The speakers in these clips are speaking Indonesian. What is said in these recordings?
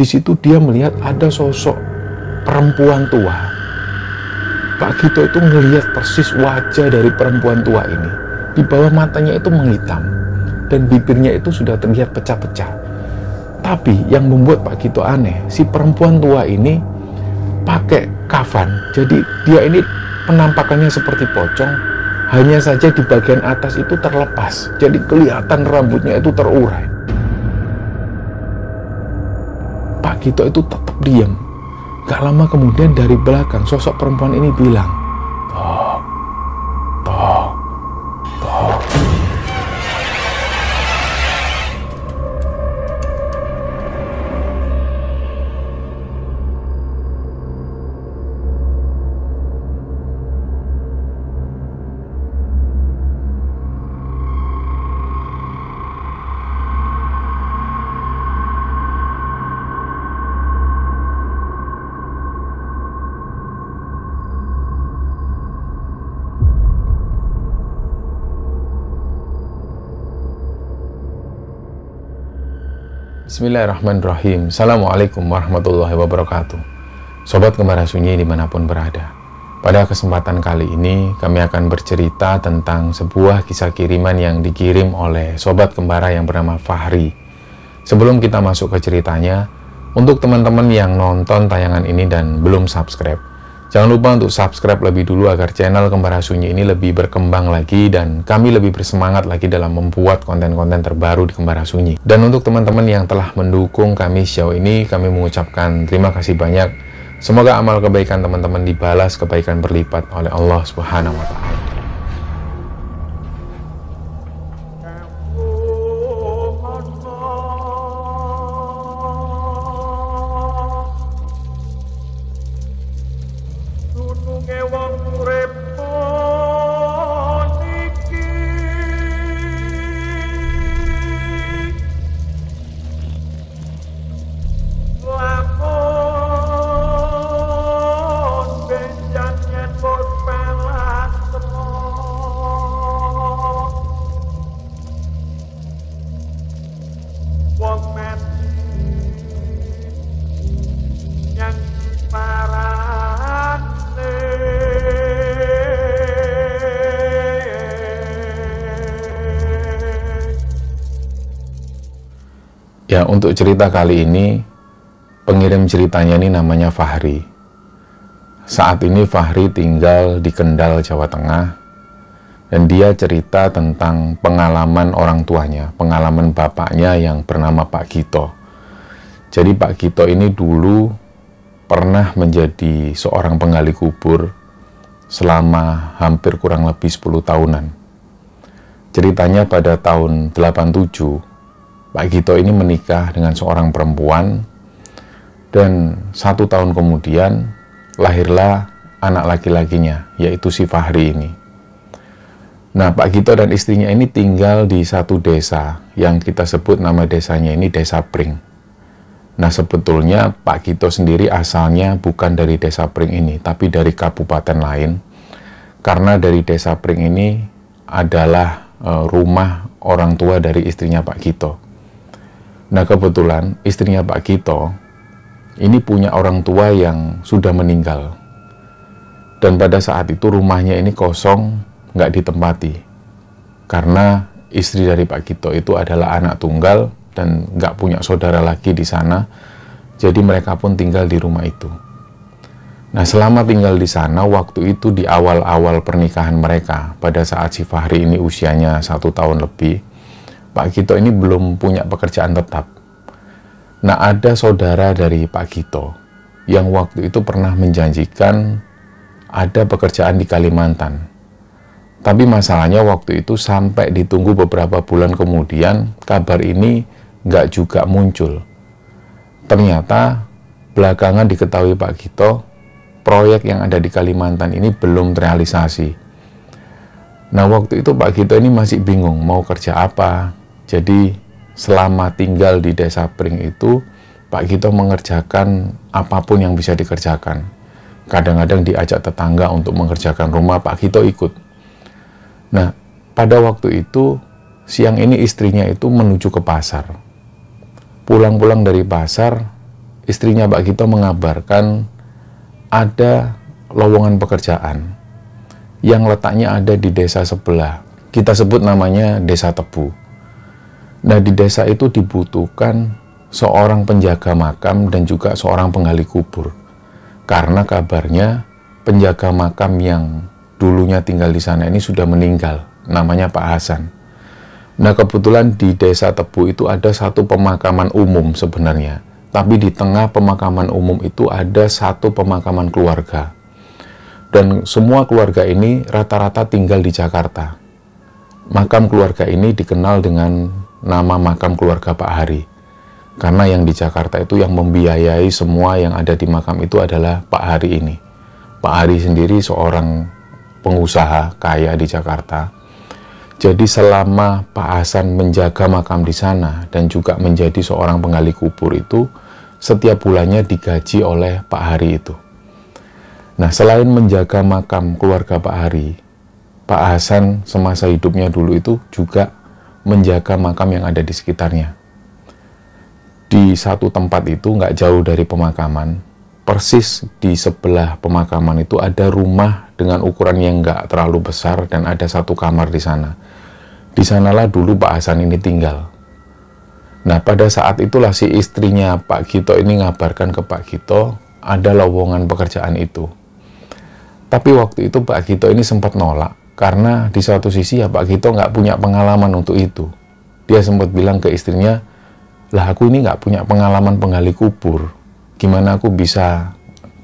Di situ dia melihat ada sosok perempuan tua. Pak Gito itu melihat persis wajah dari perempuan tua ini. Di bawah matanya itu menghitam dan bibirnya itu sudah terlihat pecah-pecah. Tapi yang membuat Pak Gito aneh, si perempuan tua ini pakai kafan. Jadi dia ini penampakannya seperti pocong, hanya saja di bagian atas itu terlepas. Jadi kelihatan rambutnya itu terurai. Pak Gito itu tetap diam. Gak lama kemudian dari belakang sosok perempuan ini bilang, "Tok, tok, tok." Bismillahirrahmanirrahim. Assalamualaikum warahmatullahi wabarakatuh. Sobat Kembara Sunyi dimanapun berada, pada kesempatan kali ini kami akan bercerita tentang sebuah kisah kiriman yang dikirim oleh Sobat Kembara yang bernama Fahri. Sebelum kita masuk ke ceritanya, untuk teman-teman yang nonton tayangan ini dan belum subscribe, jangan lupa untuk subscribe lebih dulu agar channel Kembara Sunyi ini lebih berkembang lagi dan kami lebih bersemangat lagi dalam membuat konten-konten terbaru di Kembara Sunyi. Dan untuk teman-teman yang telah mendukung kami sejauh ini, kami mengucapkan terima kasih banyak. Semoga amal kebaikan teman-teman dibalas kebaikan berlipat oleh Allah Subhanahu wa Ta'ala. Ya, untuk cerita kali ini, pengirim ceritanya ini namanya Fahri. Saat ini Fahri tinggal di Kendal, Jawa Tengah, dan dia cerita tentang pengalaman orang tuanya, pengalaman bapaknya yang bernama Pak Gito. Jadi Pak Gito ini dulu pernah menjadi seorang penggali kubur selama hampir kurang lebih 10 tahunan. Ceritanya pada tahun 87, Pak Gito ini menikah dengan seorang perempuan, dan 1 tahun kemudian lahirlah anak laki-lakinya, yaitu si Fahri ini. Nah, Pak Gito dan istrinya ini tinggal di satu desa yang kita sebut nama desanya ini Desa Pring. Nah, sebetulnya Pak Gito sendiri asalnya bukan dari Desa Pring ini, tapi dari kabupaten lain, karena dari Desa Pring ini adalah rumah orang tua dari istrinya Pak Gito. Nah, kebetulan istrinya Pak Gito ini punya orang tua yang sudah meninggal. Dan pada saat itu rumahnya ini kosong, nggak ditempati. Karena istri dari Pak Gito itu adalah anak tunggal dan nggak punya saudara lagi di sana. Jadi mereka pun tinggal di rumah itu. Nah, selama tinggal di sana, waktu itu di awal-awal pernikahan mereka, pada saat si Fahri ini usianya 1 tahun lebih, Pak Gito ini belum punya pekerjaan tetap. Nah, ada saudara dari Pak Gito yang waktu itu pernah menjanjikan ada pekerjaan di Kalimantan. Tapi masalahnya waktu itu sampai ditunggu beberapa bulan kemudian, kabar ini nggak juga muncul. Ternyata belakangan diketahui Pak Gito, proyek yang ada di Kalimantan ini belum terrealisasi. Nah, waktu itu Pak Gito ini masih bingung mau kerja apa. Jadi selama tinggal di Desa Pring itu, Pak Gito mengerjakan apapun yang bisa dikerjakan. Kadang-kadang diajak tetangga untuk mengerjakan rumah, Pak Gito ikut. Nah, pada waktu itu, siang ini istrinya itu menuju ke pasar. Pulang-pulang dari pasar, istrinya Pak Gito mengabarkan ada lowongan pekerjaan yang letaknya ada di desa sebelah. Kita sebut namanya Desa Tebu. Nah, di desa itu dibutuhkan seorang penjaga makam dan juga seorang penggali kubur. Karena kabarnya penjaga makam yang dulunya tinggal di sana ini sudah meninggal, namanya Pak Hasan. Nah, kebetulan di Desa Tebu itu ada satu pemakaman umum sebenarnya. Tapi di tengah pemakaman umum itu ada satu pemakaman keluarga. Dan semua keluarga ini rata-rata tinggal di Jakarta. Makam keluarga ini dikenal dengan nama makam keluarga Pak Hari. Karena yang di Jakarta itu yang membiayai semua yang ada di makam itu adalah Pak Hari ini. Pak Hari sendiri seorang pengusaha kaya di Jakarta. Jadi selama Pak Hasan menjaga makam di sana dan juga menjadi seorang penggali kubur itu, setiap bulannya digaji oleh Pak Hari itu. Nah, selain menjaga makam keluarga Pak Hari, Pak Hasan semasa hidupnya dulu itu juga menjaga makam yang ada di sekitarnya. Di satu tempat itu nggak jauh dari pemakaman, persis di sebelah pemakaman itu ada rumah dengan ukuran yang nggak terlalu besar dan ada satu kamar di sana. Di sanalah dulu Pak Hasan ini tinggal. Nah, pada saat itulah si istrinya Pak Gito ini ngabarkan ke Pak Gito ada lowongan pekerjaan itu. Tapi waktu itu Pak Gito ini sempat nolak karena di satu sisi ya Pak Gito nggak punya pengalaman untuk itu. Dia sempat bilang ke istrinya, lah aku ini nggak punya pengalaman penggali kubur. Gimana aku bisa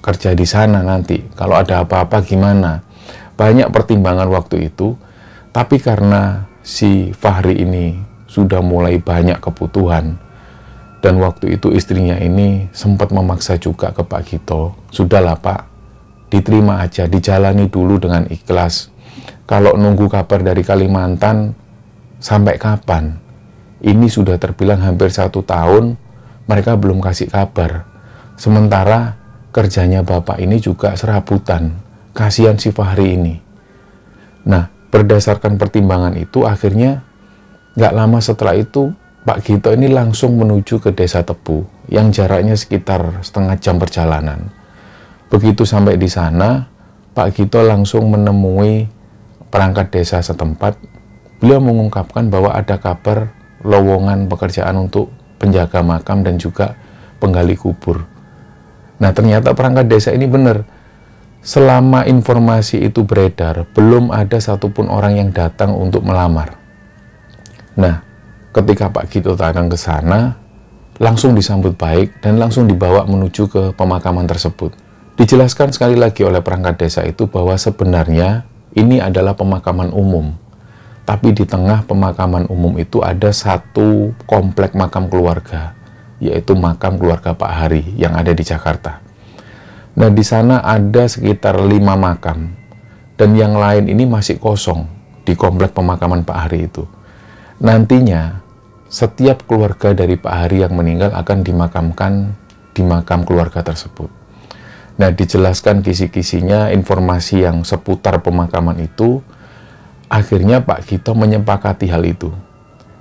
kerja di sana nanti? Kalau ada apa-apa gimana? Banyak pertimbangan waktu itu. Tapi karena si Fahri ini sudah mulai banyak kebutuhan dan waktu itu istrinya ini sempat memaksa juga ke Pak Gito, sudahlah Pak, diterima aja, dijalani dulu dengan ikhlas. Kalau nunggu kabar dari Kalimantan sampai kapan? Ini sudah terbilang hampir 1 tahun mereka belum kasih kabar, sementara kerjanya bapak ini juga serabutan. Kasihan si Fahri ini. Nah, berdasarkan pertimbangan itu, akhirnya nggak lama setelah itu, Pak Gito ini langsung menuju ke Desa Tebu, yang jaraknya sekitar setengah jam perjalanan. Begitu sampai di sana, Pak Gito langsung menemui perangkat desa setempat. Beliau mengungkapkan bahwa ada kabar lowongan pekerjaan untuk penjaga makam dan juga penggali kubur. Nah, ternyata perangkat desa ini benar. Selama informasi itu beredar, belum ada satupun orang yang datang untuk melamar. Nah, ketika Pak Gito datang ke sana, langsung disambut baik dan langsung dibawa menuju ke pemakaman tersebut. Dijelaskan sekali lagi oleh perangkat desa itu bahwa sebenarnya ini adalah pemakaman umum. Tapi di tengah pemakaman umum itu ada satu komplek makam keluarga, yaitu makam keluarga Pak Hari yang ada di Jakarta. Nah, di sana ada sekitar 5 makam, dan yang lain ini masih kosong di komplek pemakaman Pak Hari itu. Nantinya, setiap keluarga dari Pak Hari yang meninggal akan dimakamkan di makam keluarga tersebut. Nah, dijelaskan kisi-kisinya, informasi yang seputar pemakaman itu, akhirnya Pak Gito menyepakati hal itu.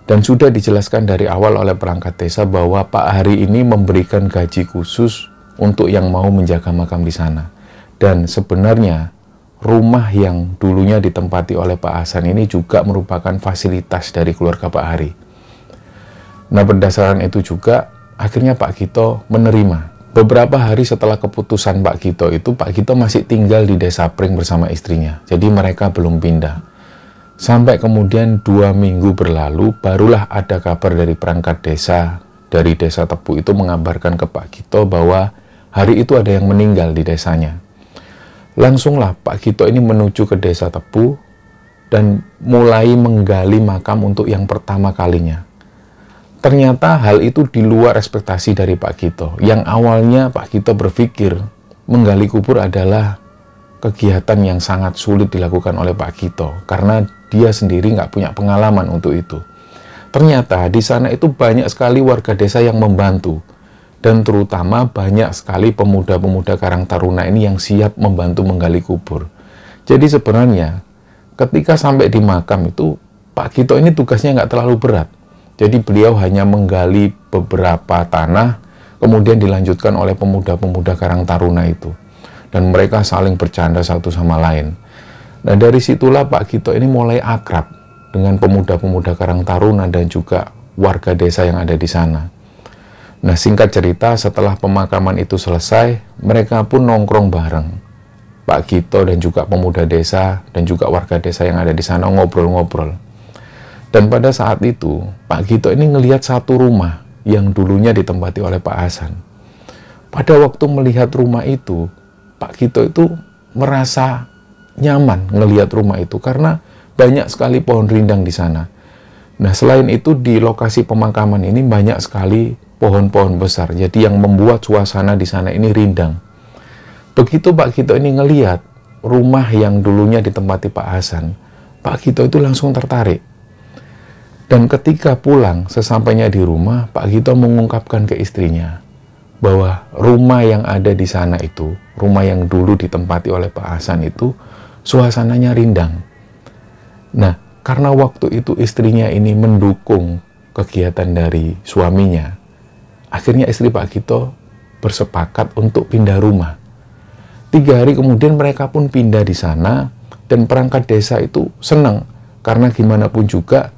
Dan sudah dijelaskan dari awal oleh perangkat desa bahwa Pak Hari ini memberikan gaji khusus untuk yang mau menjaga makam di sana. Dan sebenarnya rumah yang dulunya ditempati oleh Pak Hasan ini juga merupakan fasilitas dari keluarga Pak Hari. Nah, berdasarkan itu juga akhirnya Pak Gito menerima. Beberapa hari setelah keputusan Pak Gito itu, Pak Gito masih tinggal di Desa Pring bersama istrinya. Jadi mereka belum pindah. Sampai kemudian 2 minggu berlalu, barulah ada kabar dari perangkat desa dari Desa Tebu itu mengabarkan ke Pak Gito bahwa hari itu ada yang meninggal di desanya. Langsunglah Pak Gito ini menuju ke Desa Tebu dan mulai menggali makam untuk yang pertama kalinya. Ternyata hal itu di luar ekspektasi dari Pak Gito. Yang awalnya Pak Gito berpikir menggali kubur adalah kegiatan yang sangat sulit dilakukan oleh Pak Gito karena dia sendiri nggak punya pengalaman untuk itu. Ternyata di sana itu banyak sekali warga desa yang membantu. Dan terutama banyak sekali pemuda-pemuda Karang Taruna ini yang siap membantu menggali kubur. Jadi sebenarnya ketika sampai di makam itu, Pak Gito ini tugasnya nggak terlalu berat. Jadi beliau hanya menggali beberapa tanah, kemudian dilanjutkan oleh pemuda-pemuda Karang Taruna itu. Dan mereka saling bercanda satu sama lain. Nah, dari situlah Pak Gito ini mulai akrab dengan pemuda-pemuda Karang Taruna dan juga warga desa yang ada di sana. Nah, singkat cerita, setelah pemakaman itu selesai, mereka pun nongkrong bareng. Pak Gito dan juga pemuda desa dan juga warga desa yang ada di sana ngobrol-ngobrol. Dan pada saat itu, Pak Gito ini ngelihat satu rumah yang dulunya ditempati oleh Pak Hasan. Pada waktu melihat rumah itu, Pak Gito itu merasa nyaman ngelihat rumah itu karena banyak sekali pohon rindang di sana. Nah, selain itu di lokasi pemakaman ini banyak sekali pohon-pohon besar. Jadi yang membuat suasana di sana ini rindang. Begitu Pak Gito ini ngelihat rumah yang dulunya ditempati Pak Hasan, Pak Gito itu langsung tertarik. Dan ketika pulang, sesampainya di rumah, Pak Gito mengungkapkan ke istrinya bahwa rumah yang ada di sana itu, rumah yang dulu ditempati oleh Pak Hasan itu, suasananya rindang. Nah, karena waktu itu istrinya ini mendukung kegiatan dari suaminya, akhirnya istri Pak Gito bersepakat untuk pindah rumah. 3 hari kemudian mereka pun pindah di sana, dan perangkat desa itu senang, karena gimana pun juga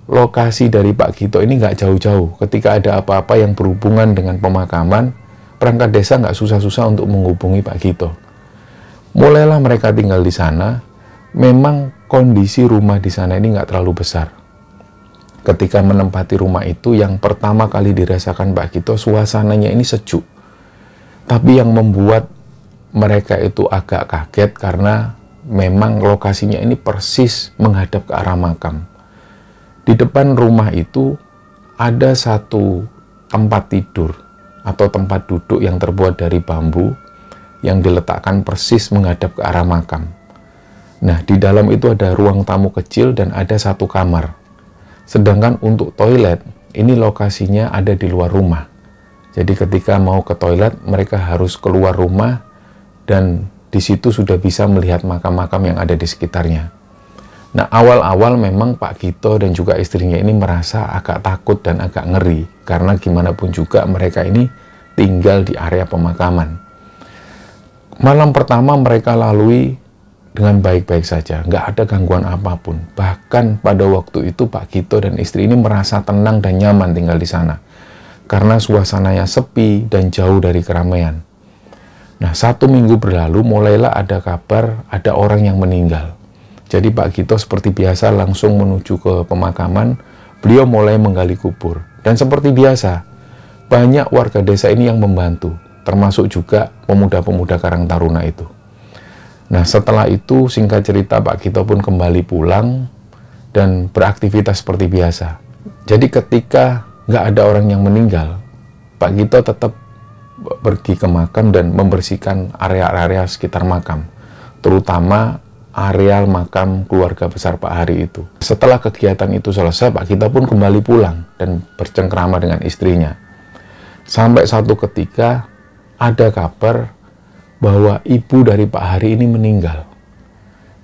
lokasi dari Pak Gito ini nggak jauh-jauh. Ketika ada apa-apa yang berhubungan dengan pemakaman, perangkat desa nggak susah-susah untuk menghubungi Pak Gito. Mulailah mereka tinggal di sana. Memang kondisi rumah di sana ini nggak terlalu besar. Ketika menempati rumah itu, yang pertama kali dirasakan Pak Gito, suasananya ini sejuk. Tapi yang membuat mereka itu agak kaget karena memang lokasinya ini persis menghadap ke arah makam. Di depan rumah itu ada satu tempat tidur atau tempat duduk yang terbuat dari bambu yang diletakkan persis menghadap ke arah makam. Nah, di dalam itu ada ruang tamu kecil dan ada satu kamar. Sedangkan untuk toilet, ini lokasinya ada di luar rumah. Jadi ketika mau ke toilet, mereka harus keluar rumah dan di situ sudah bisa melihat makam-makam yang ada di sekitarnya. Nah, awal-awal memang Pak Gito dan juga istrinya ini merasa agak takut dan agak ngeri, karena gimana pun juga mereka ini tinggal di area pemakaman. Malam pertama mereka lalui dengan baik-baik saja, nggak ada gangguan apapun. Bahkan pada waktu itu Pak Gito dan istri ini merasa tenang dan nyaman tinggal di sana, karena suasananya sepi dan jauh dari keramaian. Nah, 1 minggu berlalu, mulailah ada kabar ada orang yang meninggal. Jadi Pak Gito seperti biasa langsung menuju ke pemakaman. Beliau mulai menggali kubur. Dan seperti biasa, banyak warga desa ini yang membantu, termasuk juga pemuda-pemuda Karang Taruna itu. Nah, setelah itu singkat cerita Pak Gito pun kembali pulang dan beraktivitas seperti biasa. Jadi ketika nggak ada orang yang meninggal, Pak Gito tetap pergi ke makam dan membersihkan area-area sekitar makam, terutama areal makam keluarga besar Pak Hari itu. Setelah kegiatan itu selesai, Pak Gito pun kembali pulang dan bercengkrama dengan istrinya. Sampai satu ketika ada kabar bahwa ibu dari Pak Hari ini meninggal.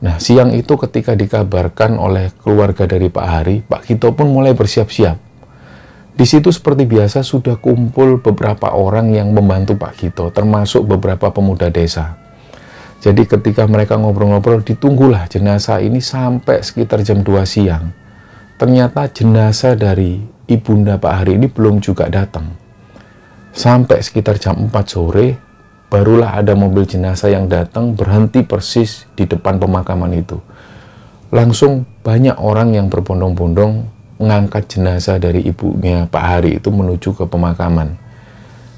Nah, siang itu ketika dikabarkan oleh keluarga dari Pak Hari, Pak Gito pun mulai bersiap-siap. Di situ seperti biasa sudah kumpul beberapa orang yang membantu Pak Gito, termasuk beberapa pemuda desa. Jadi ketika mereka ngobrol-ngobrol, ditunggulah jenazah ini sampai sekitar jam 2 siang. Ternyata jenazah dari ibunda Pak Hari ini belum juga datang. Sampai sekitar jam 4 sore, barulah ada mobil jenazah yang datang berhenti persis di depan pemakaman itu. Langsung banyak orang yang berbondong-bondong mengangkat jenazah dari ibunya Pak Hari itu menuju ke pemakaman.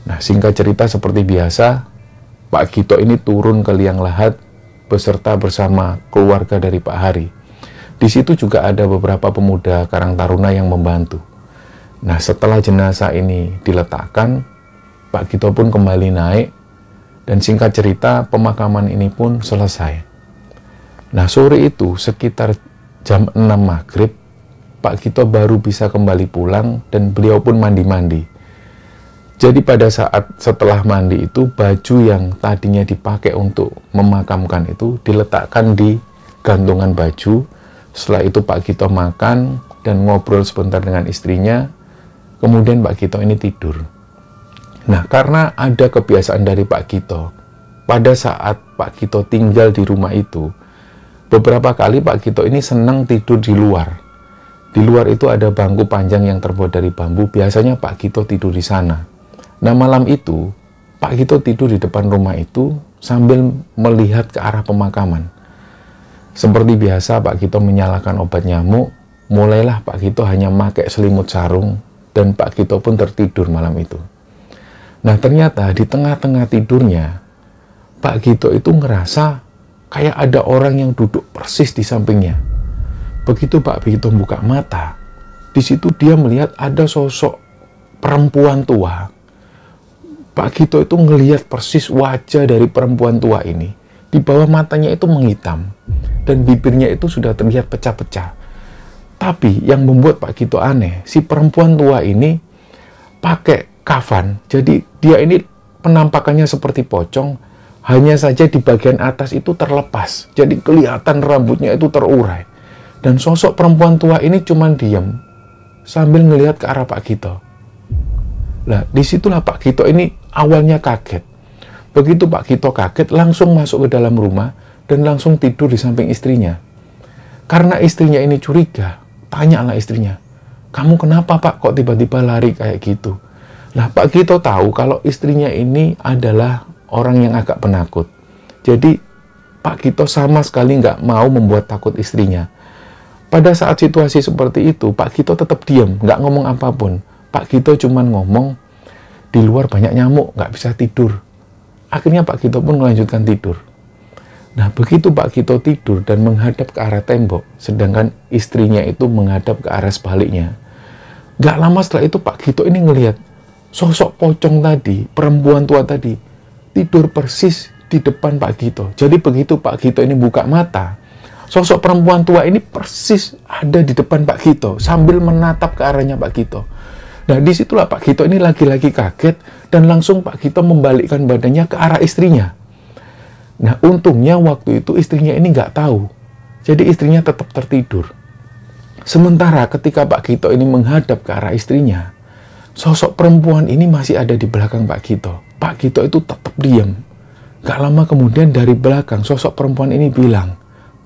Nah, singkat cerita seperti biasa, Pak Gito ini turun ke liang lahat beserta bersama keluarga dari Pak Hari. Di situ juga ada beberapa pemuda Karang Taruna yang membantu. Nah, setelah jenazah ini diletakkan, Pak Gito pun kembali naik, dan singkat cerita pemakaman ini pun selesai. Nah, sore itu sekitar jam 6 maghrib, Pak Gito baru bisa kembali pulang dan beliau pun mandi-mandi. Jadi pada saat setelah mandi itu, baju yang tadinya dipakai untuk memakamkan itu diletakkan di gantungan baju. Setelah itu Pak Gito makan dan ngobrol sebentar dengan istrinya. Kemudian Pak Gito ini tidur. Nah, karena ada kebiasaan dari Pak Gito, pada saat Pak Gito tinggal di rumah itu, beberapa kali Pak Gito ini senang tidur di luar. Di luar itu ada bangku panjang yang terbuat dari bambu, biasanya Pak Gito tidur di sana. Nah, malam itu, Pak Gito tidur di depan rumah itu sambil melihat ke arah pemakaman. Seperti biasa, Pak Gito menyalakan obat nyamuk, mulailah Pak Gito hanya pakai selimut sarung, dan Pak Gito pun tertidur malam itu. Nah, ternyata di tengah-tengah tidurnya, Pak Gito itu ngerasa kayak ada orang yang duduk persis di sampingnya. Begitu Pak Gito buka mata, di situ dia melihat ada sosok perempuan tua. Pak Gito itu ngelihat persis wajah dari perempuan tua ini. Di bawah matanya itu menghitam, dan bibirnya itu sudah terlihat pecah-pecah. Tapi yang membuat Pak Gito aneh, si perempuan tua ini pakai kafan, jadi dia ini penampakannya seperti pocong, hanya saja di bagian atas itu terlepas, jadi kelihatan rambutnya itu terurai. Dan sosok perempuan tua ini cuma diam sambil ngelihat ke arah Pak Gito. Nah, disitulah Pak Gito ini awalnya kaget. Begitu Pak Gito kaget, langsung masuk ke dalam rumah dan langsung tidur di samping istrinya. Karena istrinya ini curiga, tanyalah istrinya, "Kamu kenapa, Pak, kok tiba-tiba lari kayak gitu?" Nah, Pak Gito tahu kalau istrinya ini adalah orang yang agak penakut. Jadi, Pak Gito sama sekali nggak mau membuat takut istrinya. Pada saat situasi seperti itu, Pak Gito tetap diam, nggak ngomong apapun. Pak Gito cuma ngomong, "Di luar banyak nyamuk, nggak bisa tidur." Akhirnya Pak Gito pun melanjutkan tidur. Nah, begitu Pak Gito tidur dan menghadap ke arah tembok, sedangkan istrinya itu menghadap ke arah sebaliknya. Nggak lama setelah itu Pak Gito ini ngelihat sosok pocong tadi, perempuan tua tadi, tidur persis di depan Pak Gito. Jadi begitu Pak Gito ini buka mata, sosok perempuan tua ini persis ada di depan Pak Gito, sambil menatap ke arahnya Pak Gito. Nah, disitulah Pak Gito ini lagi-lagi kaget, dan langsung Pak Gito membalikkan badannya ke arah istrinya. Nah, untungnya waktu itu istrinya ini nggak tahu. Jadi istrinya tetap tertidur. Sementara ketika Pak Gito ini menghadap ke arah istrinya, sosok perempuan ini masih ada di belakang Pak Gito. Pak Gito itu tetap diam. Gak lama kemudian dari belakang sosok perempuan ini bilang,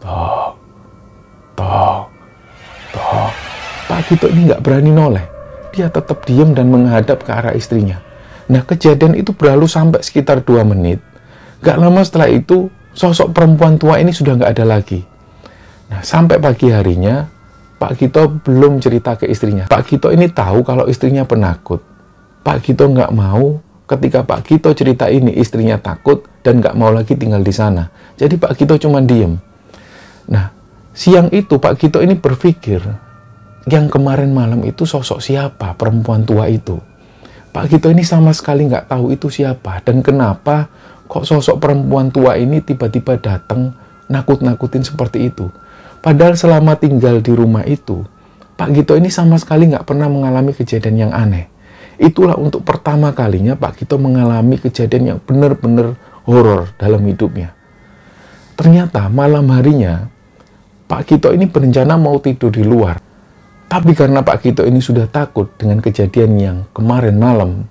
"Toh, toh, toh." Pak Gito ini nggak berani noleh. Dia tetap diam dan menghadap ke arah istrinya. Nah, kejadian itu berlalu sampai sekitar 2 menit. Gak lama setelah itu, sosok perempuan tua ini sudah nggak ada lagi. Nah, sampai pagi harinya, Pak Gito belum cerita ke istrinya. Pak Gito ini tahu kalau istrinya penakut. Pak Gito nggak mau ketika Pak Gito cerita ini istrinya takut dan nggak mau lagi tinggal di sana. Jadi Pak Gito cuma diem. Nah, siang itu Pak Gito ini berpikir, yang kemarin malam itu sosok siapa perempuan tua itu? Pak Gito ini sama sekali nggak tahu itu siapa dan kenapa kok sosok perempuan tua ini tiba-tiba datang nakut-nakutin seperti itu. Padahal selama tinggal di rumah itu, Pak Gito ini sama sekali nggak pernah mengalami kejadian yang aneh. Itulah untuk pertama kalinya Pak Gito mengalami kejadian yang benar-benar horor dalam hidupnya. Ternyata malam harinya, Pak Gito ini berencana mau tidur di luar. Tapi karena Pak Gito ini sudah takut dengan kejadian yang kemarin malam,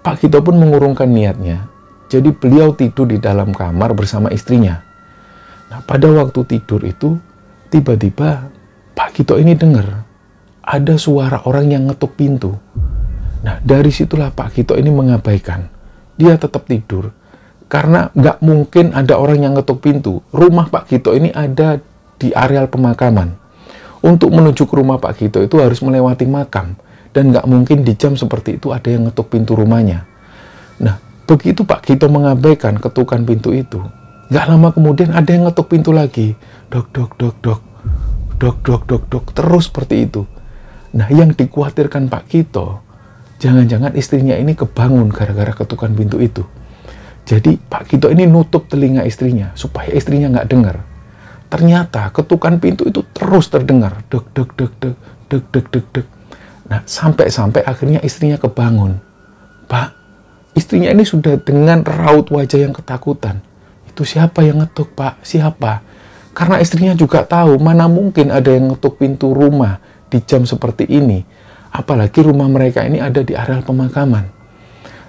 Pak Gito pun mengurungkan niatnya. Jadi beliau tidur di dalam kamar bersama istrinya. Nah, pada waktu tidur itu, tiba-tiba Pak Gito ini dengar ada suara orang yang ngetuk pintu. Nah, dari situlah Pak Gito ini mengabaikan. Dia tetap tidur. Karena nggak mungkin ada orang yang ngetuk pintu. Rumah Pak Gito ini ada di areal pemakaman. Untuk menuju ke rumah Pak Gito itu harus melewati makam. Dan nggak mungkin di jam seperti itu ada yang ngetuk pintu rumahnya. Nah, begitu Pak Gito mengabaikan ketukan pintu itu, nggak lama kemudian ada yang ngetuk pintu lagi. Dok, dok, dok, dok. Dok, dok, dok, dok. Terus seperti itu. Nah, yang dikhawatirkan Pak Gito, jangan-jangan istrinya ini kebangun gara-gara ketukan pintu itu. Jadi Pak Gito ini nutup telinga istrinya supaya istrinya nggak dengar. Ternyata ketukan pintu itu terus terdengar. Dek, dek, dek, dek, dek, dek, dek, dek. Nah, sampai akhirnya istrinya kebangun. Pak, istrinya ini sudah dengan raut wajah yang ketakutan. Itu siapa yang ngetuk, Pak? Siapa? Karena istrinya juga tahu mana mungkin ada yang ngetuk pintu rumah di jam seperti ini. Apalagi rumah mereka ini ada di areal pemakaman.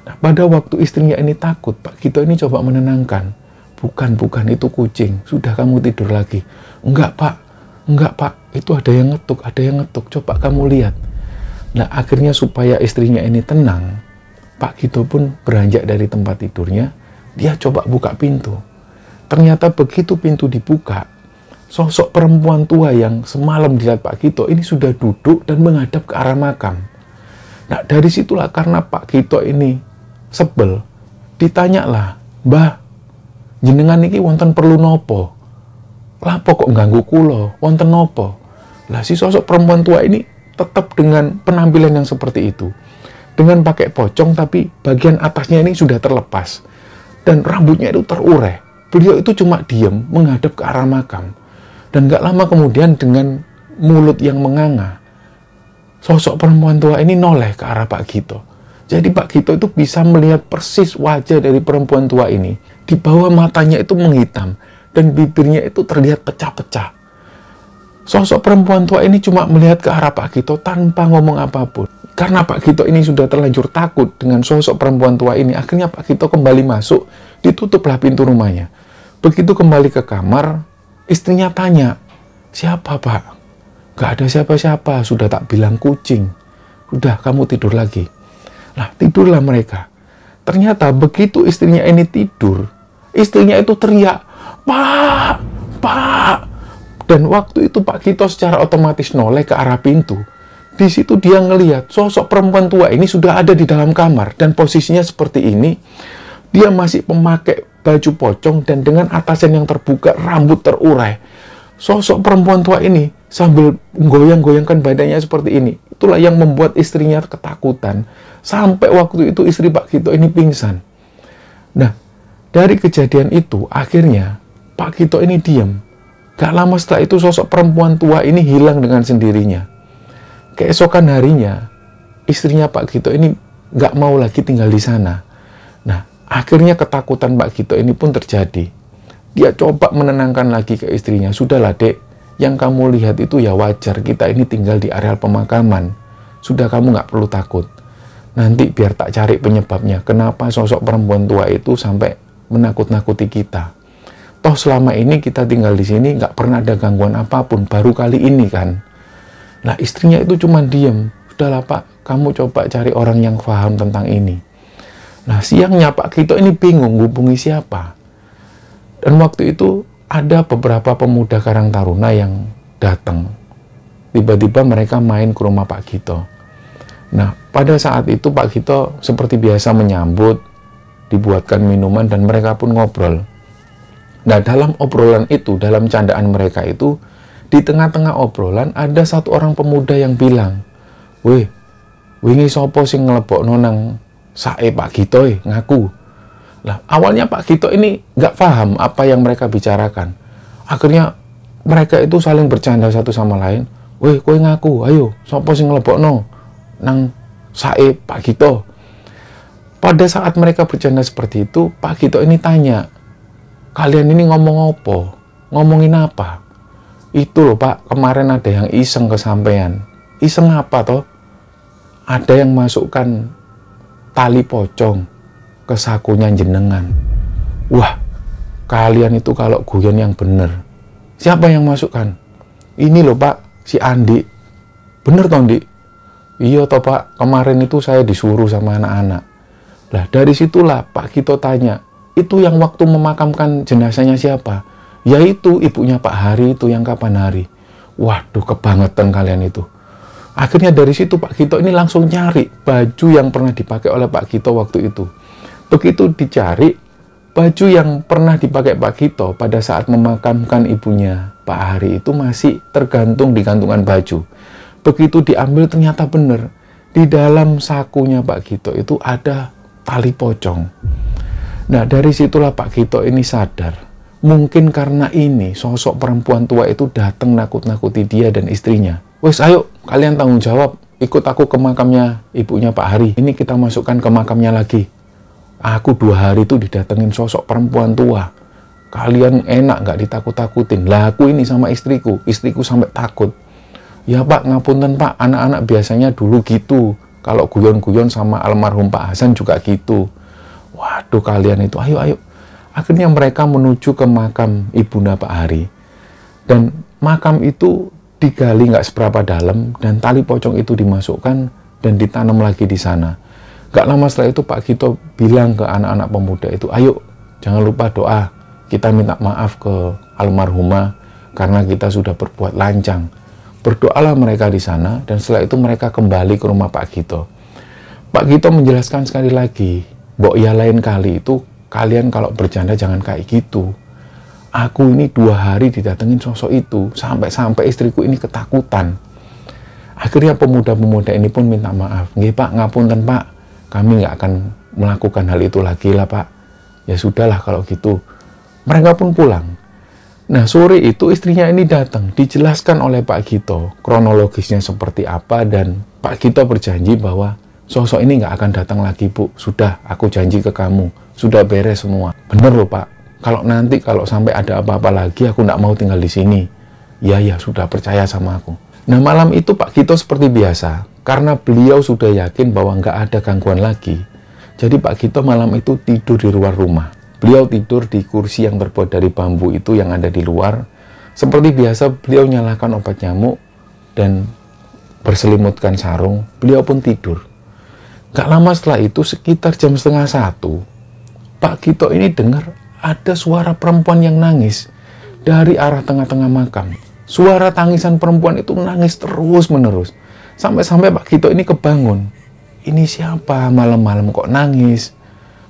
Nah, pada waktu istrinya ini takut, Pak Gito ini coba menenangkan. Bukan, itu kucing. Sudah kamu tidur lagi. Enggak Pak, itu ada yang ngetuk. Coba kamu lihat. Nah, akhirnya supaya istrinya ini tenang, Pak Gito pun beranjak dari tempat tidurnya. Dia coba buka pintu. Ternyata begitu pintu dibuka, sosok perempuan tua yang semalam dilihat Pak Gito ini sudah duduk dan menghadap ke arah makam. Nah, dari situlah karena Pak Gito ini sebel, ditanyalah, "Mbah, jenengan iki wonten perlu nopo? Lapo kok ganggu kulo? Wonten nopo?" Lah, si sosok perempuan tua ini tetap dengan penampilan yang seperti itu. Dengan pakai pocong, tapi bagian atasnya ini sudah terlepas. Dan rambutnya itu terurai. Beliau itu cuma diam, menghadap ke arah makam. Dan gak lama kemudian dengan mulut yang menganga, sosok perempuan tua ini noleh ke arah Pak Gito. Jadi Pak Gito itu bisa melihat persis wajah dari perempuan tua ini. Di bawah matanya itu menghitam. Dan bibirnya itu terlihat pecah-pecah. Sosok perempuan tua ini cuma melihat ke arah Pak Gito tanpa ngomong apapun. Karena Pak Gito ini sudah terlanjur takut dengan sosok perempuan tua ini, akhirnya Pak Gito kembali masuk, ditutuplah pintu rumahnya. Begitu kembali ke kamar, istrinya tanya, "Siapa, Pak?" "Gak ada siapa-siapa, sudah tak bilang kucing. Udah, kamu tidur lagi." Nah, tidurlah mereka. Ternyata begitu istrinya ini tidur, istrinya itu teriak, "Pak! Pak!" Dan waktu itu Pak Gito secara otomatis noleh ke arah pintu. Di situ dia ngelihat sosok perempuan tua ini sudah ada di dalam kamar. Dan posisinya seperti ini, dia masih memakai baju pocong dan dengan atasan yang terbuka, rambut terurai. Sosok perempuan tua ini sambil menggoyang-goyangkan badannya seperti ini. Itulah yang membuat istrinya ketakutan. Sampai waktu itu istri Pak Gito ini pingsan. Nah, dari kejadian itu akhirnya Pak Gito ini diam. Gak lama setelah itu sosok perempuan tua ini hilang dengan sendirinya. Keesokan harinya, istrinya Pak Gito ini gak mau lagi tinggal di sana. Nah, akhirnya ketakutan Pak Gito ini pun terjadi. Dia coba menenangkan lagi ke istrinya. "Sudahlah, Dek, yang kamu lihat itu ya wajar. Kita ini tinggal di areal pemakaman. Sudah, kamu gak perlu takut. Nanti biar tak cari penyebabnya. Kenapa sosok perempuan tua itu sampai menakut-nakuti kita. Toh selama ini kita tinggal di sini gak pernah ada gangguan apapun. Baru kali ini kan." Nah, istrinya itu cuma diam. "Sudahlah, Pak, kamu coba cari orang yang paham tentang ini." Nah, siangnya Pak Gito ini bingung hubungi siapa. Dan waktu itu ada beberapa pemuda Karang Taruna yang datang. Tiba-tiba mereka main ke rumah Pak Gito. Nah, pada saat itu Pak Gito seperti biasa menyambut, dibuatkan minuman dan mereka pun ngobrol. Nah, dalam obrolan itu, dalam candaan mereka itu, di tengah-tengah obrolan ada satu orang pemuda yang bilang, "Weh, wingi sopo sing ngelebokno nang sae Pak Gito ngaku." Lah, awalnya Pak Gito ini nggak paham apa yang mereka bicarakan. Akhirnya mereka itu saling bercanda satu sama lain. "Weh, kowe ngaku, ayo, sopo sing ngelebokno nang sae Pak Gito." Pada saat mereka bercanda seperti itu, Pak Gito ini tanya, "Kalian ini ngomong apa? Ngomongin apa?" "Itu loh, Pak, kemarin ada yang iseng ke sampean." "Iseng apa toh?" "Ada yang masukkan tali pocong ke sakunya jenengan." "Wah, kalian itu kalau guyon yang bener. Siapa yang masukkan?" "Ini loh, Pak, si Andi." "Bener toh, Andi?" "Iya toh, Pak, kemarin itu saya disuruh sama anak-anak." Lah, dari situlah Pak Gito tanya, "Itu yang waktu memakamkan jenazahnya siapa?" "Yaitu ibunya Pak Hari itu yang kapan hari." Waduh, kebangetan kalian itu. Akhirnya dari situ Pak Gito ini langsung nyari baju yang pernah dipakai oleh Pak Gito waktu itu. Begitu dicari, baju yang pernah dipakai Pak Gito pada saat memakamkan ibunya Pak Hari itu masih tergantung di gantungan baju. Begitu diambil ternyata benar. Di dalam sakunya Pak Gito itu ada tali pocong. Nah, dari situlah Pak Gito ini sadar. Mungkin karena ini sosok perempuan tua itu datang nakut-nakuti dia dan istrinya. "Wes, ayo kalian tanggung jawab. Ikut aku ke makamnya ibunya Pak Hari. Ini kita masukkan ke makamnya lagi. Aku 2 hari itu didatengin sosok perempuan tua. Kalian enak nggak ditakut-takutin. Lah, aku ini sama istriku sampai takut." "Ya, Pak, ngapunten, Pak. Anak-anak biasanya dulu gitu. Kalau guyon-guyon sama almarhum Pak Hasan juga gitu. Waduh kalian itu, ayo. Akhirnya mereka menuju ke makam ibunda Pak Hari. Dan makam itu digali nggak seberapa dalam, dan tali pocong itu dimasukkan dan ditanam lagi di sana. Gak lama setelah itu Pak Gito bilang ke anak-anak pemuda itu, ayo jangan lupa doa, kita minta maaf ke almarhumah karena kita sudah berbuat lancang. Berdoalah mereka di sana, dan setelah itu mereka kembali ke rumah Pak Gito. Pak Gito menjelaskan sekali lagi, Mbok ya lain kali itu kalian kalau bercanda jangan kayak gitu. Aku ini 2 hari didatengin sosok itu, sampai istriku ini ketakutan. Akhirnya pemuda-pemuda ini pun minta maaf. Nggih Pak, ngapunten Pak, kami nggak akan melakukan hal itu lagi lah Pak. Ya sudahlah kalau gitu. Mereka pun pulang. Nah sore itu istrinya ini datang, dijelaskan oleh Pak Gito kronologisnya seperti apa, dan Pak Gito berjanji bahwa sosok ini nggak akan datang lagi Bu. Sudah, aku janji ke kamu, sudah beres semua. Bener loh Pak, kalau sampai ada apa-apa lagi aku nggak mau tinggal di sini. Ya sudah, percaya sama aku. Nah malam itu Pak Gito seperti biasa, karena beliau sudah yakin bahwa nggak ada gangguan lagi. Jadi Pak Gito malam itu tidur di luar rumah. Beliau tidur di kursi yang terbuat dari bambu itu yang ada di luar. Seperti biasa beliau nyalakan obat nyamuk dan berselimutkan sarung. Beliau pun tidur. Gak lama setelah itu, sekitar jam 12:30, Pak Gito ini dengar ada suara perempuan yang nangis dari arah tengah-tengah makam. Suara tangisan perempuan itu nangis terus-menerus. Sampai-sampai Pak Gito ini kebangun. Ini siapa malam-malam kok nangis?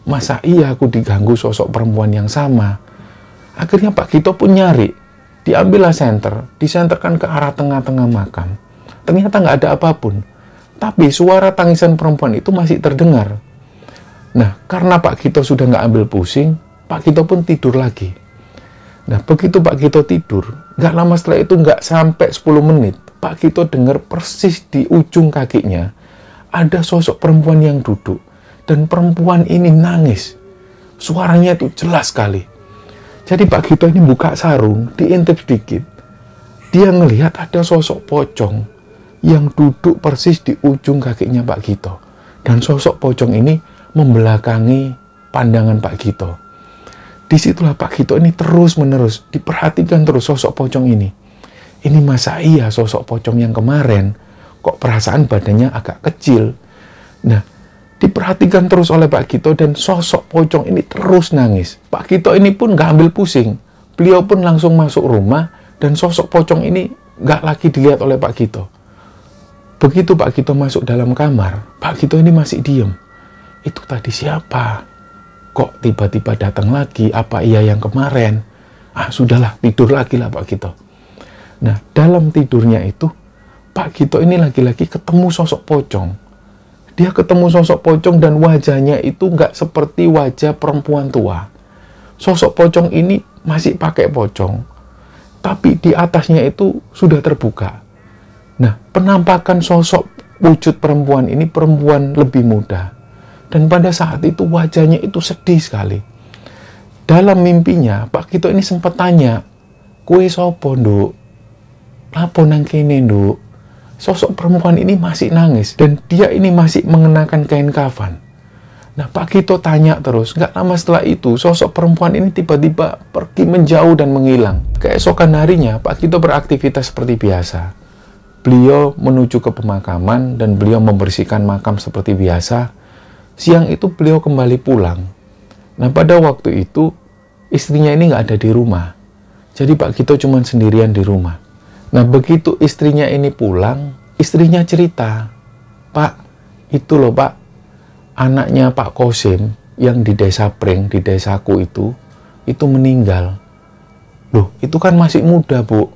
Masa iya aku diganggu sosok perempuan yang sama? Akhirnya Pak Gito pun nyari. Diambillah senter, disenterkan ke arah tengah-tengah makam. Ternyata nggak ada apapun. Tapi suara tangisan perempuan itu masih terdengar. Nah, karena Pak Gito sudah nggak ambil pusing, Pak Gito pun tidur lagi. Nah, begitu Pak Gito tidur, nggak lama setelah itu, nggak sampai 10 menit, Pak Gito dengar persis di ujung kakinya ada sosok perempuan yang duduk. Dan perempuan ini nangis. Suaranya itu jelas sekali. Jadi Pak Gito ini buka sarung, diintip sedikit. Dia ngelihat ada sosok pocong yang duduk persis di ujung kakinya Pak Gito. Dan sosok pocong ini membelakangi pandangan Pak Gito. Disitulah Pak Gito ini terus-menerus diperhatikan terus sosok pocong ini. Ini masa iya sosok pocong yang kemarin kok perasaan badannya agak kecil. Nah, diperhatikan terus oleh Pak Gito, dan sosok pocong ini terus nangis. Pak Gito ini pun nggak ambil pusing. Beliau pun langsung masuk rumah, dan sosok pocong ini nggak lagi dilihat oleh Pak Gito. Begitu Pak Gito masuk dalam kamar, Pak Gito ini masih diem. Itu tadi siapa? Kok tiba-tiba datang lagi? Apa iya yang kemarin? Sudahlah, tidur lagi lah Pak Gito. Nah, dalam tidurnya itu, Pak Gito ini lagi-lagi ketemu sosok pocong. Dia ketemu sosok pocong, dan wajahnya itu nggak seperti wajah perempuan tua. Sosok pocong ini masih pakai pocong, tapi di atasnya itu sudah terbuka. Nah, penampakan sosok wujud perempuan ini perempuan lebih muda. Dan pada saat itu wajahnya itu sedih sekali. Dalam mimpinya, Pak Gito ini sempat tanya, "Kue sopo, Nduk? Lapo nang kene, Nduk?" Sosok perempuan ini masih nangis, dan dia ini masih mengenakan kain kafan. Nah, Pak Gito tanya terus. Nggak lama setelah itu, sosok perempuan ini tiba-tiba pergi menjauh dan menghilang. Keesokan harinya, Pak Gito beraktivitas seperti biasa. Beliau menuju ke pemakaman, dan beliau membersihkan makam seperti biasa. Siang itu beliau kembali pulang. Nah, pada waktu itu, istrinya ini nggak ada di rumah. Jadi Pak Gito cuma sendirian di rumah. Nah, begitu istrinya ini pulang, istrinya cerita, "Pak, itu loh Pak, anaknya Pak Kosim yang di desa Pring, di desaku itu meninggal." "Loh, itu kan masih muda, Bu."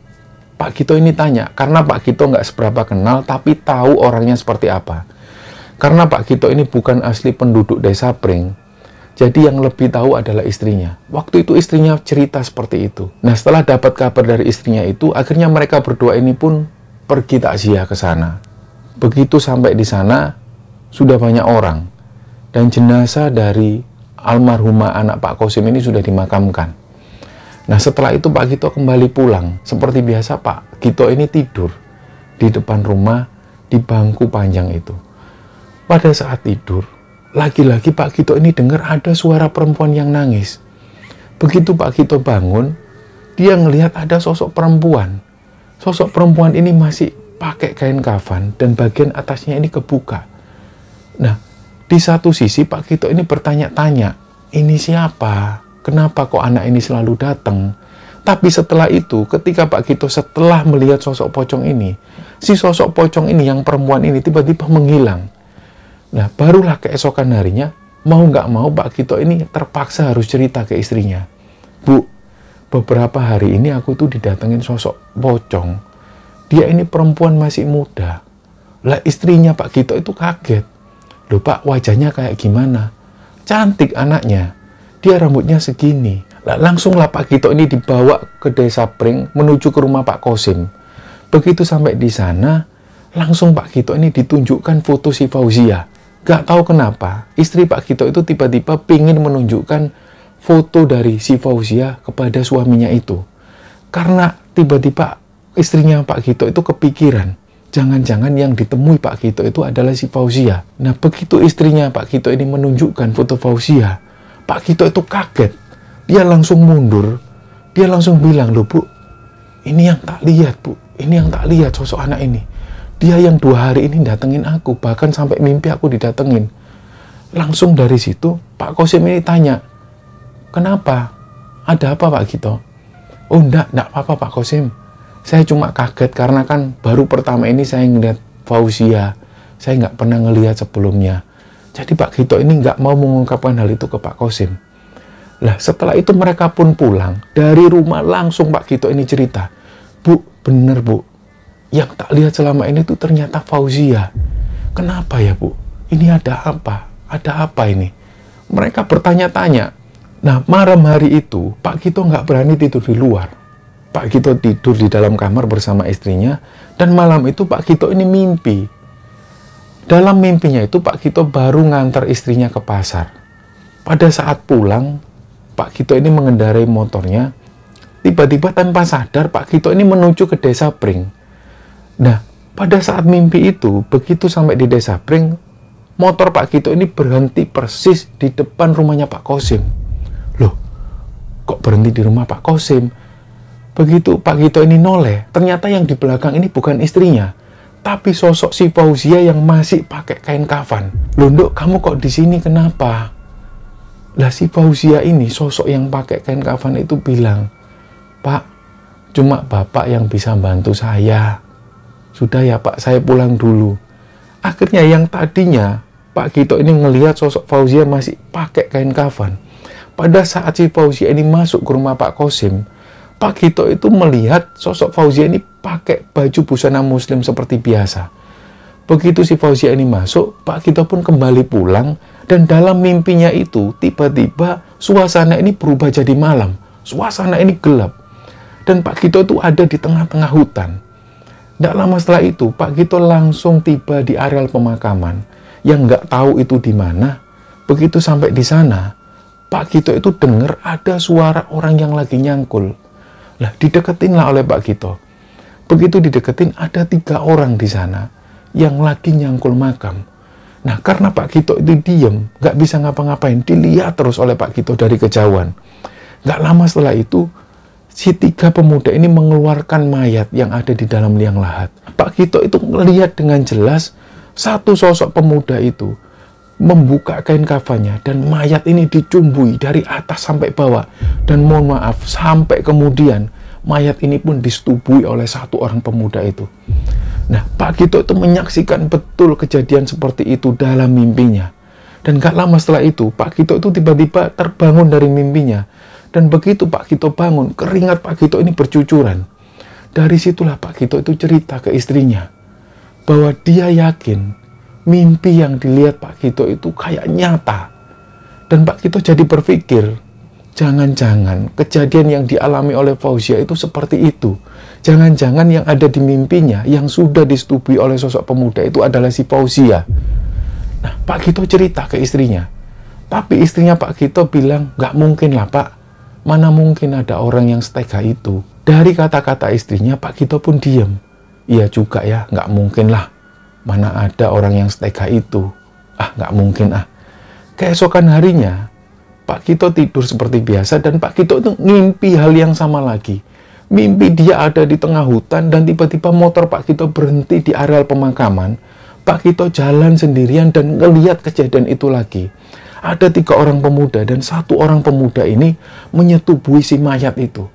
Pak Gito ini tanya, karena Pak Gito nggak seberapa kenal, tapi tahu orangnya seperti apa. Karena Pak Gito ini bukan asli penduduk desa Pring, jadi yang lebih tahu adalah istrinya. Waktu itu istrinya cerita seperti itu. Nah, setelah dapat kabar dari istrinya itu, akhirnya mereka berdua ini pun pergi takziah ke sana. Begitu sampai di sana, sudah banyak orang. Dan jenazah dari almarhumah anak Pak Kosim ini sudah dimakamkan. Nah, setelah itu Pak Gito kembali pulang. Seperti biasa, Pak Gito ini tidur di depan rumah, di bangku panjang itu. Pada saat tidur, lagi-lagi Pak Gito ini dengar ada suara perempuan yang nangis. Begitu Pak Gito bangun, dia ngelihat ada sosok perempuan. Sosok perempuan ini masih pakai kain kafan dan bagian atasnya ini kebuka. Nah, di satu sisi Pak Gito ini bertanya-tanya, ini siapa? Kenapa kok anak ini selalu datang? Tapi setelah itu, ketika Pak Gito setelah melihat sosok pocong ini, si sosok pocong ini yang perempuan ini tiba-tiba menghilang. Nah, barulah keesokan harinya, mau nggak mau Pak Gito ini terpaksa harus cerita ke istrinya. Bu, beberapa hari ini aku tuh didatengin sosok pocong. Dia ini perempuan masih muda. Lah istrinya Pak Gito itu kaget. Loh Pak, wajahnya kayak gimana? Cantik anaknya. Dia rambutnya segini. Lah langsunglah Pak Gito ini dibawa ke Desa Pring menuju ke rumah Pak Kosim. Begitu sampai di sana, langsung Pak Gito ini ditunjukkan foto si Fauzia. Gak tahu kenapa, istri Pak Gito itu tiba-tiba pingin menunjukkan foto dari si Fauzia kepada suaminya itu. Karena tiba-tiba istrinya Pak Gito itu kepikiran, jangan-jangan yang ditemui Pak Gito itu adalah si Fauzia. Nah, begitu istrinya Pak Gito ini menunjukkan foto Fauzia, Pak Gito itu kaget. Dia langsung mundur. Dia langsung bilang, loh Bu, ini yang tak lihat Bu. Ini yang tak lihat sosok anak ini. Dia yang 2 hari ini datengin aku. Bahkan sampai mimpi aku didatengin. Langsung dari situ, Pak Kosim ini tanya, kenapa? Ada apa Pak Gito? Oh enggak apa-apa Pak Kosim. Saya cuma kaget karena kan baru pertama ini saya ngeliat Fauzia. Saya nggak pernah ngelihat sebelumnya. Jadi Pak Gito ini nggak mau mengungkapkan hal itu ke Pak Kosim. Lah setelah itu mereka pun pulang. Dari rumah langsung Pak Gito ini cerita. Bu, bener Bu. Yang tak lihat selama ini tuh ternyata Fauzia. Kenapa ya Bu? Ini ada apa? Ada apa ini? Mereka bertanya-tanya. Nah, malam hari itu, Pak Gito nggak berani tidur di luar. Pak Gito tidur di dalam kamar bersama istrinya. Dan malam itu Pak Gito ini mimpi. Dalam mimpinya itu Pak Gito baru ngantar istrinya ke pasar. Pada saat pulang, Pak Gito ini mengendarai motornya. Tiba-tiba tanpa sadar Pak Gito ini menuju ke Desa Pring. Nah, pada saat mimpi itu, begitu sampai di Desa Pring, motor Pak Gito ini berhenti persis di depan rumahnya Pak Kosim. Loh, kok berhenti di rumah Pak Kosim? Begitu Pak Gito ini noleh, ternyata yang di belakang ini bukan istrinya, tapi sosok si Fauzia yang masih pakai kain kafan. Loh, Nduk, kamu kok di sini kenapa? Lah si Fauzia ini, sosok yang pakai kain kafan itu bilang, Pak, cuma Bapak yang bisa bantu saya. Sudah ya Pak, saya pulang dulu. Akhirnya yang tadinya Pak Gito ini ngelihat sosok Fauzia masih pakai kain kafan. Pada saat si Fauzia ini masuk ke rumah Pak Kosim, Pak Gito itu melihat sosok Fauzia ini pakai baju busana muslim seperti biasa. Begitu si Fauzia ini masuk, Pak Gito pun kembali pulang. Dan dalam mimpinya itu, tiba-tiba suasana ini berubah jadi malam. Suasana ini gelap. Dan Pak Gito itu ada di tengah-tengah hutan. Tidak lama setelah itu, Pak Gito langsung tiba di areal pemakaman yang nggak tahu itu di mana. Begitu sampai di sana, Pak Gito itu dengar ada suara orang yang lagi nyangkul. Lah, dideketinlah oleh Pak Gito. Begitu dideketin, ada 3 orang di sana yang lagi nyangkul makam. Nah, karena Pak Gito itu diem, nggak bisa ngapa-ngapain, dilihat terus oleh Pak Gito dari kejauhan. Nggak lama setelah itu, si 3 pemuda ini mengeluarkan mayat yang ada di dalam liang lahat. Pak Gito itu melihat dengan jelas satu sosok pemuda itu membuka kain kafannya dan mayat ini dicumbui dari atas sampai bawah. Dan mohon maaf, sampai kemudian mayat ini pun disetubui oleh 1 orang pemuda itu. Nah, Pak Gito itu menyaksikan betul kejadian seperti itu dalam mimpinya. Dan gak lama setelah itu, Pak Gito itu tiba-tiba terbangun dari mimpinya. Dan begitu Pak Gito bangun, keringat Pak Gito ini bercucuran. Dari situlah Pak Gito itu cerita ke istrinya bahwa dia yakin mimpi yang dilihat Pak Gito itu kayak nyata. Dan Pak Gito jadi berpikir, jangan-jangan kejadian yang dialami oleh Fauzia itu seperti itu. Jangan-jangan yang ada di mimpinya yang sudah disetubui oleh sosok pemuda itu adalah si Fauzia. Nah, Pak Gito cerita ke istrinya. Tapi istrinya Pak Gito bilang, nggak mungkin lah Pak. Mana mungkin ada orang yang setega itu. Dari kata-kata istrinya, Pak Gito pun diam. Iya juga ya, nggak mungkin lah. Mana ada orang yang setega itu. Ah, nggak mungkin ah. Keesokan harinya, Pak Kito tidur seperti biasa dan Pak Kito itu ngimpi hal yang sama lagi. Mimpi dia ada di tengah hutan dan tiba-tiba motor Pak Kito berhenti di areal pemakaman. Pak Kito jalan sendirian dan ngelihat kejadian itu lagi. Ada 3 orang pemuda dan 1 orang pemuda ini menyetubuhi si mayat itu.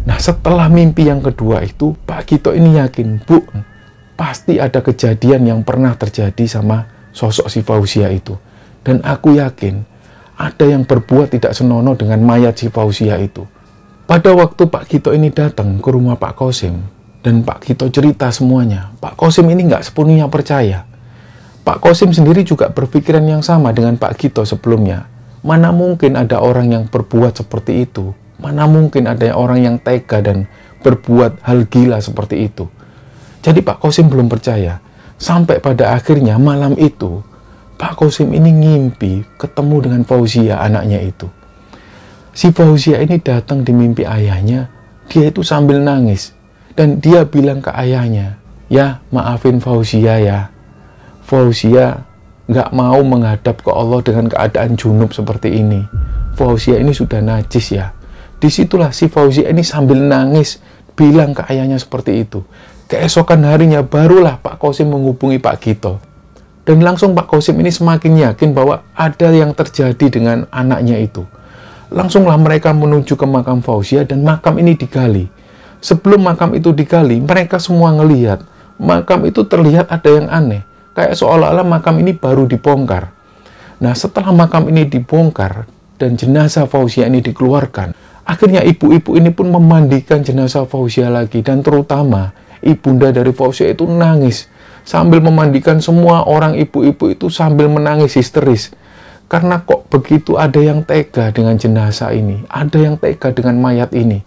Nah, setelah mimpi yang kedua itu, Pak Kito ini yakin, Bu, pasti ada kejadian yang pernah terjadi sama sosok si Fauzia itu. Dan aku yakin ada yang berbuat tidak senonoh dengan mayat si Fauzia itu. Pada waktu Pak Kito ini datang ke rumah Pak Kosim dan Pak Kito cerita semuanya, Pak Kosim ini nggak sepenuhnya percaya. Pak Kosim sendiri juga berpikiran yang sama dengan Pak Kito sebelumnya. Mana mungkin ada orang yang berbuat seperti itu? Mana mungkin ada orang yang tega dan berbuat hal gila seperti itu? Jadi Pak Kosim belum percaya. Sampai pada akhirnya malam itu, Pak Kosim ini ngimpi ketemu dengan Fauzia, anaknya itu. Si Fauzia ini datang di mimpi ayahnya, dia itu sambil nangis. Dan dia bilang ke ayahnya, ya maafin Fauzia ya. Fauzia nggak mau menghadap ke Allah dengan keadaan junub seperti ini. Fauzia ini sudah najis ya. Disitulah si Fauzia ini sambil nangis bilang ke ayahnya seperti itu. Keesokan harinya barulah Pak Kosim menghubungi Pak Kito. Dan langsung Pak Kosim ini semakin yakin bahwa ada yang terjadi dengan anaknya itu. Langsunglah mereka menuju ke makam Fauzia dan makam ini digali. Sebelum makam itu digali, mereka semua ngelihat makam itu terlihat ada yang aneh. Kayak seolah-olah makam ini baru dibongkar. Nah, setelah makam ini dibongkar dan jenazah Fauzia ini dikeluarkan, akhirnya ibu-ibu ini pun memandikan jenazah Fauzia lagi. Dan terutama ibunda dari Fauzia itu nangis sambil memandikan semua orang. Ibu-ibu itu sambil menangis histeris. Karena kok begitu ada yang tega dengan jenazah ini, ada yang tega dengan mayat ini.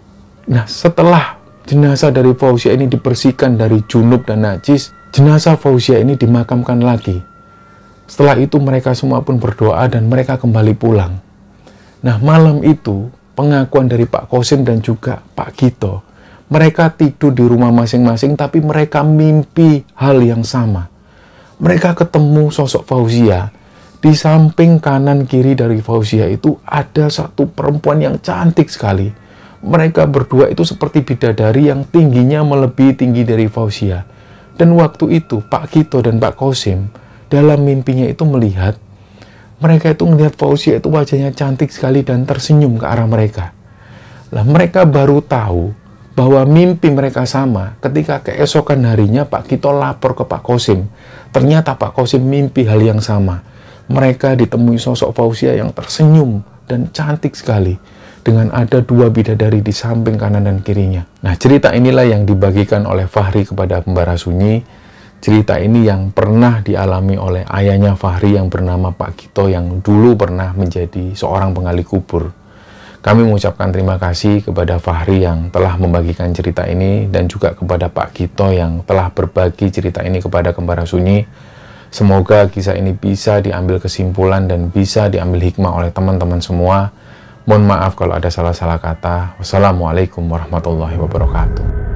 Nah, setelah jenazah dari Fauzia ini dibersihkan dari junub dan najis, jenazah Fauzia ini dimakamkan lagi. Setelah itu mereka semua pun berdoa dan mereka kembali pulang. Nah, malam itu pengakuan dari Pak Kosim dan juga Pak Kito, mereka tidur di rumah masing-masing tapi mereka mimpi hal yang sama. Mereka ketemu sosok Fauzia. Di samping kanan kiri dari Fauzia itu ada satu perempuan yang cantik sekali. Mereka berdua itu seperti bidadari yang tingginya melebihi tinggi dari Fauzia. Dan waktu itu Pak Kito dan Pak Kosim dalam mimpinya itu melihat, mereka itu melihat Fauzia itu wajahnya cantik sekali dan tersenyum ke arah mereka. Lah mereka baru tahu bahwa mimpi mereka sama ketika keesokan harinya Pak Kito lapor ke Pak Kosim. Ternyata Pak Kosim mimpi hal yang sama. Mereka ditemui sosok Fauzia yang tersenyum dan cantik sekali, dengan ada 2 bidadari di samping kanan dan kirinya. Nah, cerita inilah yang dibagikan oleh Fahri kepada Pembara Sunyi. Cerita ini yang pernah dialami oleh ayahnya Fahri yang bernama Pak Kito yang dulu pernah menjadi seorang penggali kubur. Kami mengucapkan terima kasih kepada Fahri yang telah membagikan cerita ini dan juga kepada Pak Kito yang telah berbagi cerita ini kepada Pembara Sunyi. Semoga kisah ini bisa diambil kesimpulan dan bisa diambil hikmah oleh teman-teman semua. Mohon maaf kalau ada salah-salah kata. Wassalamualaikum warahmatullahi wabarakatuh.